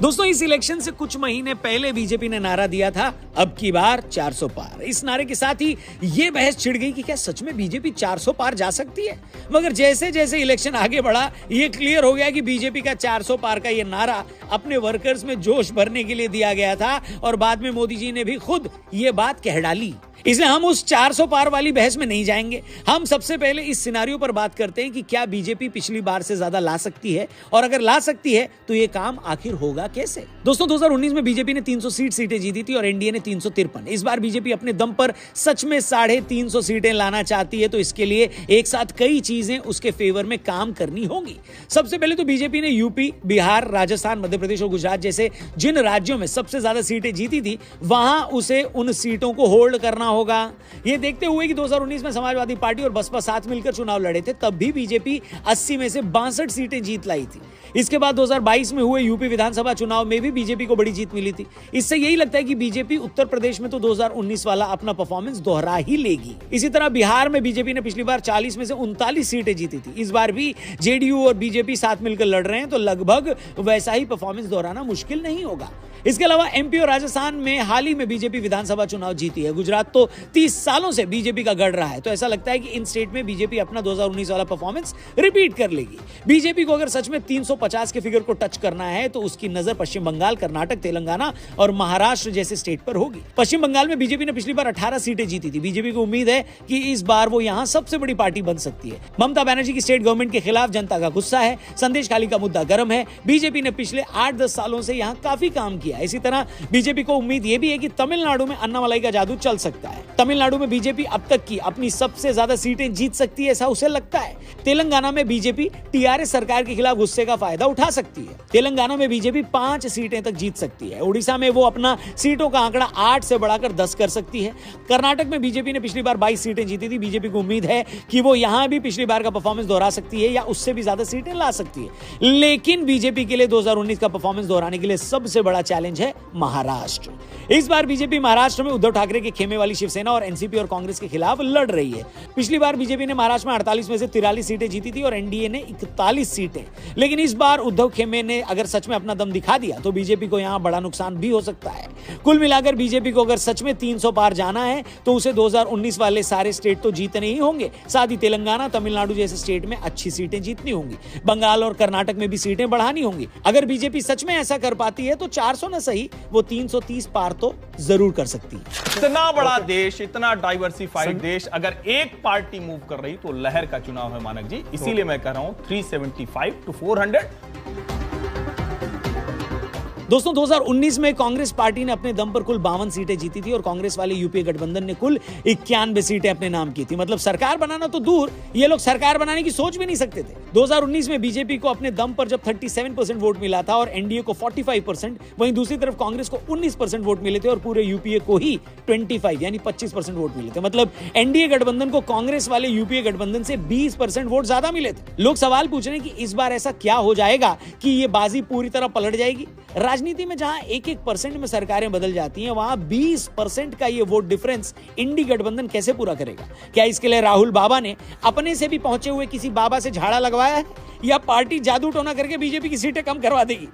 दोस्तों, इस इलेक्शन से कुछ महीने पहले बीजेपी ने नारा दिया था, अब की बार 400 पार। इस नारे के साथ ही यह बहस छिड़ गई कि क्या सच में बीजेपी 400 पार जा सकती है। मगर जैसे जैसे इलेक्शन आगे बढ़ा, यह क्लियर हो गया कि बीजेपी का 400 पार का यह नारा अपने वर्कर्स में जोश भरने के लिए दिया गया था और बाद में मोदी जी ने भी खुद यह बात कह डाली। इसलिए हम उस 400 पार वाली बहस में नहीं जाएंगे। हम सबसे पहले इस सिनारियो पर बात करते हैं कि क्या बीजेपी पिछली बार से ज्यादा ला सकती है, और अगर ला सकती है तो यह काम आखिर होगा कैसे। दोस्तों, 2019 में बीजेपी ने 300 सीटें जीती थी और एनडीए ने 353। इस बार बीजेपी अपने दम पर सच में 350 सीटें लाना चाहती है, तो इसके लिए एक साथ कई चीजें उसके फेवर में काम करनी होंगी। सबसे पहले तो बीजेपी ने यूपी, बिहार, राजस्थान, मध्य प्रदेश और गुजरात जैसे जिन राज्यों में सबसे ज्यादा सीटें जीती थी, वहां उसे उन सीटों को होल्ड करना होगा। यह देखते हुए कि 2019 में समाजवादी पार्टी और बसपा साथ मिलकर चुनाव लड़े थे, तब भी बीजेपी 80 में से 62 सीटें जीत लाई थी। इसके बाद 2022 में हुए यूपी विधानसभा चुनाव में भी बीजेपी को बड़ी जीत मिली थी। इससे यही लगता है कि बीजेपी उत्तर प्रदेश में तो 2019 वाला अपना परफॉर्मेंस दोहरा ही लेगी। इसी तरह बिहार में बीजेपी ने पिछली बार 40 में से 39 सीटें जीती थी। इस बार भी जेडीयू और बीजेपी साथ मिलकर लड़ रहे हैं, तो लगभग वैसा ही परफॉर्मेंस दोहराना मुश्किल नहीं होगा। इसके अलावा एमपी और राजस्थान में हाल ही में बीजेपी विधानसभा चुनाव जीती है। गुजरात तो 30 सालों से बीजेपी का गढ़ रहा है, तो ऐसा लगता है कि इन स्टेट में बीजेपी अपना 2019 वाला परफॉर्मेंस रिपीट कर लेगी। बीजेपी को अगर सच में 350 के फिगर को टच करना है, तो उसकी नजर पश्चिम बंगाल, कर्नाटक, तेलंगाना और महाराष्ट्र जैसे स्टेट पर होगी। पश्चिम बंगाल में बीजेपी ने पिछली बार 18 सीटें जीती थी। बीजेपी को उम्मीद है कि इस बार वो यहां सबसे बड़ी पार्टी बन सकती है। ममता बनर्जी की स्टेट गवर्नमेंट के खिलाफ जनता का गुस्सा है, संदेश खाली का मुद्दा गर्म है। बीजेपी ने पिछले 8-10 सालों से यहां काफी काम किया। इसी तरह बीजेपी को उम्मीद यह भी है कि तमिलनाडु में अन्नामलाई का जादू चल सकता है। तमिलनाडु में बीजेपी अब तक की अपनी सबसे ज्यादा सीटें जीत सकती है, ऐसा उसे लगता है। तेलंगाना में बीजेपी टीआरएस सरकार के खिलाफ गुस्से का फायदा उठा सकती है। तेलंगाना में बीजेपी 5 सीटें तक जीत सकती है। उड़ीसा में वो अपना सीटों का आंकड़ा 8 से बढ़ाकर 10 कर सकती है। कर्नाटक में बीजेपी ने पिछली बार 22 सीटें जीती थी। बीजेपी को उम्मीद है कि वो यहां भी पिछली बार का परफॉर्मेंस दोहरा सकती है या उससे भी ज्यादा सीटें ला सकती है। लेकिन बीजेपी के लिए 2019 का परफॉर्मेंस दोहराने के लिए सबसे बड़ा चैलेंज है महाराष्ट्र। इस बार बीजेपी महाराष्ट्र में उद्धव ठाकरे के खेमे वाली शिवसेना और एनसीपी और कांग्रेस के खिलाफ लड़ रही है। पिछली बार बीजेपी ने महाराष्ट्र में 48 में से 43 सीटें जीती थी और एनडीए ने 41 सीटें। लेकिन इस बार उद्धव खेमे ने अगर सच में अपना दम दिखा दिया, तो बीजेपी को यहां बड़ा नुकसान भी हो सकता है। कुल मिलाकर बीजेपी को अगर सच में 300 पार जाना है, तो उसे 2019 वाले सारे स्टेट तो जीतने ही होंगे, साथ ही तेलंगाना, तमिलनाडु जैसे स्टेट में अच्छी सीटें जीतनी होंगी। बंगाल और कर्नाटक में भी सीटें बढ़ानी होंगी। अगर बीजेपी सच में ऐसा कर पाती है, तो 400 न सही, वो 330 पार तो जरूर कर सकती है। इतना बड़ा देश, इतना डाइवर्सिफाइड देश, अगर एक पार्टी मूव कर रही तो लहर का चुनाव है मानक जी। इसीलिए मैं कह रहा हूं 375 to 400। दोस्तों, 2019 में कांग्रेस पार्टी ने अपने दम पर कुल 52 सीटें जीती थी और कांग्रेस वाले यूपीए गठबंधन ने कुल 91 सीटें अपने नाम की थी। मतलब सरकार बनाना तो दूर, ये लोग सरकार बनाने की सोच भी नहीं सकते थे। 2019 में बीजेपी को अपने दम पर जब 37% वोट मिला था और एनडीए को 45%, वहीं दूसरी तरफ कांग्रेस को 19% वोट मिले थे और पूरे यूपीए को ही 25 यानी 25% वोट मिले थे। मतलब एनडीए गठबंधन को कांग्रेस वाले यूपीए गठबंधन से 20% वोट ज्यादा मिले थे। लोग सवाल पूछ रहे हैं कि इस बार ऐसा क्या हो जाएगा कि ये बाजी पूरी तरह पलट जाएगी। राजनीति में जहां 1-1% में सरकारें बदल जाती हैं, वहां 20% का ये वोट डिफरेंस इंडी गठबंधन कैसे पूरा करेगा। क्या इसके लिए राहुल बाबा ने अपने से भी पहुंचे हुए किसी बाबा से झाड़ा लगवाया है, या पार्टी जादू टोना करके बीजेपी की सीटें कम करवा देगी।